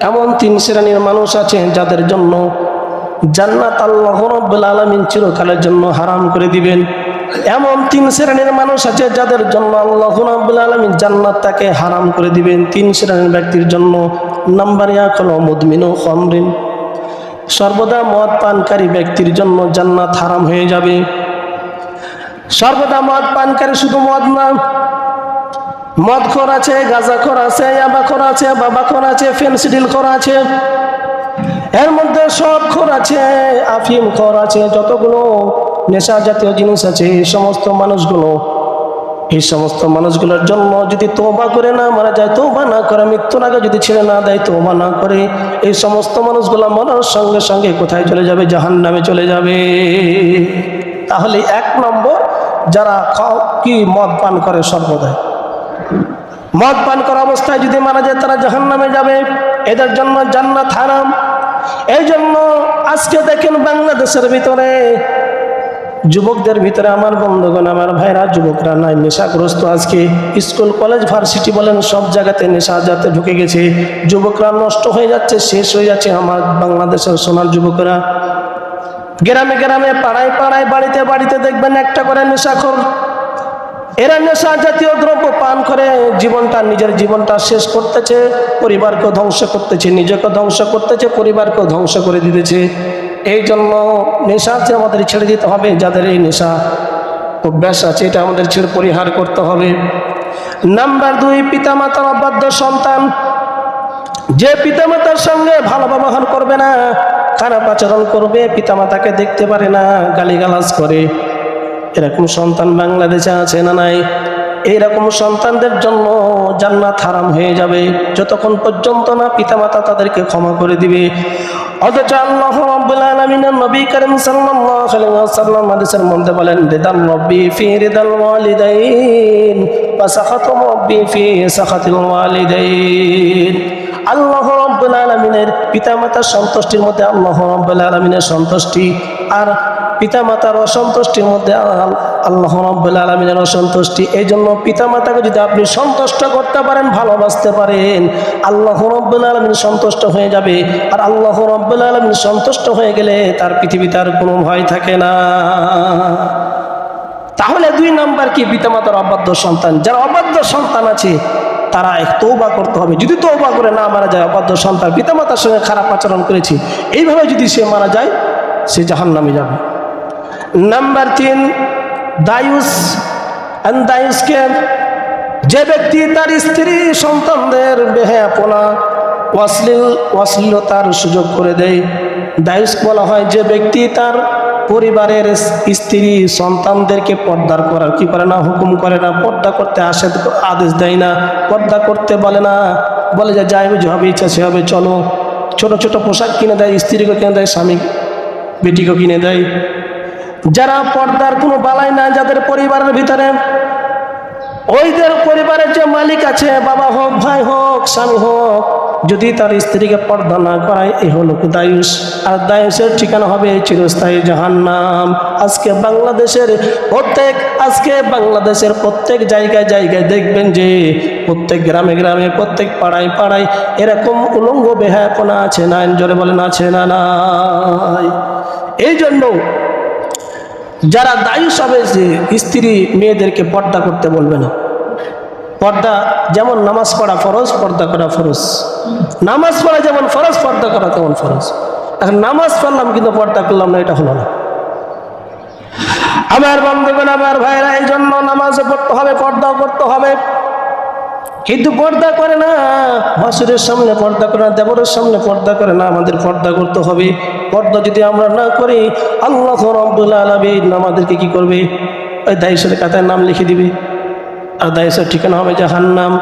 এমন 3 শ্রেণীর মানুষ আছে যাদের জন্য জান্নাত আল্লাহ রাব্বুল আলামিন চিরকালের জন্য হারাম করে দিবেন। এমন 3 শ্রেণীর মানুষ আছে যাদের জন্য আল্লাহ রাব্বুল আলামিন জান্নাতটাকে হারাম করে দিবেন। 3 শ্রেণীর ব্যক্তির জন্য। নাম্বার 1 হলো মুদমিনু খামরিন, সর্বদা মদ পানকারী ব্যক্তির জন্য জান্নাত হারাম হয়ে যাবে। সর্বদা মদ পানকারী, শুধু মদ না, মদখোর আছে, গাঁজাখোর আছে, ইয়াবাখোর আছে, বাবাখোর আছে, ফেনসিডিলখোর আছে, এর মধ্যে সব খোর আছে, আফিম খোর আছে, যতগুলো নেশা জাতীয় জিনিস আছে, এই সমস্ত মানুষগুলোর জন্য যদি তওবা করে না মারা যায়, তওবা না করে মৃত্যুর আগে যদি ছেড়ে না দেয়, তওবা না করে, এই সমস্ত মানুষগুলো মরার সঙ্গে সঙ্গে কোথায় চলে যাবে? জাহান্নামে চলে যাবে। তাহলে 1 নম্বর, যারা কি মদ পান করে, সর্বদা মদ পান করা অবস্থায় যদি মারা যায় তারা জাহান্নামে যাবে, এদের জন্য জান্নাত হারাম। এই জন্য আজকে দেখেন বাংলাদেশের ভিতরে, যুবকদের ভিতরে, আমার বন্ধুগণ, আমার ভাইরা, যুবকরা নাই নেশাগ্রস্ত। আজকে স্কুল কলেজ ভার্সিটি বলেন, সব জায়গাতে নেশা যাতে ঢুকে গেছে, যুবকরা নষ্ট হয়ে যাচ্ছে, শেষ হয়ে যাচ্ছে। আমার বাংলাদেশের সোনার যুবকরা গ্রামে গ্রামে, পাড়ায় পাড়ায়, বাড়িতে বাড়িতে দেখবেন একটা করে নেশাখোর। এরা নেশা জাতীয় দ্রব্য পান করে নিজের জীবনটা শেষ করতেছে, পরিবারকে ধ্বংস করতেছে, নিজেকে ধ্বংস করতেছে, পরিবারকে ধ্বংস করে দিতেছে। এই জন্য নেশা যে আমাদের ছেড়ে দিতে হবে। যাদের এই নেশা অভ্যাস আছে, এটা আমাদের ছেড়ে পরিহার করতে হবে। নাম্বার 2, পিতামাতার অবাধ্য সন্তান। যে পিতামাতার সঙ্গে ভালো ব্যবহার করবে না, খারাপ আচরণ করবে, পিতামাতাকে দেখতে পারে না, গালিগালাজ করে, এরকম সন্তান বাংলাদেশে আছে না নাই? এইরকম সন্তানদের জন্য জান্নাত হারাম হয়ে যাবে যতক্ষণ পর্যন্ত না পিতামাতা তাদেরকে ক্ষমা করে দিবে। অথচ আল্লাহ রাব্বুল আলামিনের নবী করিম সাল্লাল্লাহু আলাইহি ওয়াসাল্লাম হাদিসের মধ্যে বলেন, রিদাল রাব্বি ফি রিদাল ওয়ালিদাইন ওয়া সাখাতু রাব্বি ফি সাখাতিল ওয়ালিদাইন। আল্লাহ রাব্বুল আলামিনের পিতামাতার সন্তুষ্টির মধ্যে আল্লাহ রাব্বুল আলামিনের সন্তুষ্টি, আর পিতামাতার অসন্তুষ্টির মধ্যে আল্লাহ রাব্বুল আলামিনের অসন্তুষ্টি। এই জন্য পিতামাতাকে যদি আপনি সন্তুষ্ট করতে পারেন, ভালোবাসতে পারেন, আল্লাহ রাব্বুল আলামিন সন্তুষ্ট হয়ে যাবে। আর আল্লাহ রাব্বুল আলামিন সন্তুষ্ট হয়ে গেলে তার পৃথিবীতে আর কোনো ভয় থাকে না। তাহলে 2 নাম্বার কি? পিতামাতার অবাধ্য সন্তান। যারা অবাধ্য সন্তান আছে তারা তওবা করতে হবে। যদি তওবা করে না মারা যায়, অবাধ্য সন্তান পিতামাতার সঙ্গে খারাপ আচরণ করেছে, এইভাবে যদি সে মারা যায়, সে জাহান্নামে যাবে। নাম্বার 3, দায়ুস। দায়ুসকে, যে ব্যক্তি তার স্ত্রী সন্তানদের বেহায়াপনা, অশ্লীলতার সুযোগ করে দেয়, দায়ুস বলা হয়। যে ব্যক্তি তার পরিবারের স্ত্রী সন্তানদেরকে পর্দার করার কি করে না, হুকুম করে না, পর্দা করতে আদেশ দেয় না, পর্দা করতে বলে না, বলে যে যাই হবে, ইচ্ছা সে হবে, চলো। ছোট ছোট পোশাক কিনে দেয়, স্ত্রীকে কিনে দেয়, স্বামী বেটিকে কিনে দেয়। যারা পর্দার কোনো বালাই না, যাদের পরিবারের ভিতরে, ওইদের পরিবারের যে মালিক আছে, বাবা হোক, ভাই হোক, স্বামী হোক, যদি তার স্ত্রীকে পর্দা না করায়, এই হলো দায়ুস। আর দায়ুসের ঠিকানা হবে চিরস্থায়ী জাহান্নাম। আজকে বাংলাদেশের প্রত্যেক জায়গায় জায়গায় দেখবেন যে প্রত্যেক গ্রামে গ্রামে, প্রত্যেক পাড়ায় পাড়ায় এরকম উলঙ্গ বেহায়াপনা আছে না? জোরে বলেন, আছে না নাই? এই জন্য যারা দায়ুস হবে, যে স্ত্রী মেয়েদেরকে পর্দা করতে বলবে না। পর্দা যেমন নামাজ পড়া ফরজ, পর্দা করা ফরজ। নামাজ পড়া যেমন ফরজ, পর্দা করা তেমন ফরজ। এখন নামাজ পড়লাম কিন্তু পর্দা করলাম না, এটা হলো না। আমার বন্ধুগণ, আমার ভাইরা, এই জন্য নামাজও পড়তে হবে, পর্দাও করতে হবে। কিন্তু পর্দা করে না, ভাসুরের সামনে পর্দা করে না, দেবরের সামনে পর্দা করে না। আমাদের পর্দা করতে হবে। পর্দা যদি আমরা না করি, আল্লাহ রাব্বুল আলামিন আমাদেরকে কি করবে? ওই দায়ুসের খাতায় নাম লিখে দিবে, আর দায়ুসের ঠিকানা হবে জাহান্নাম।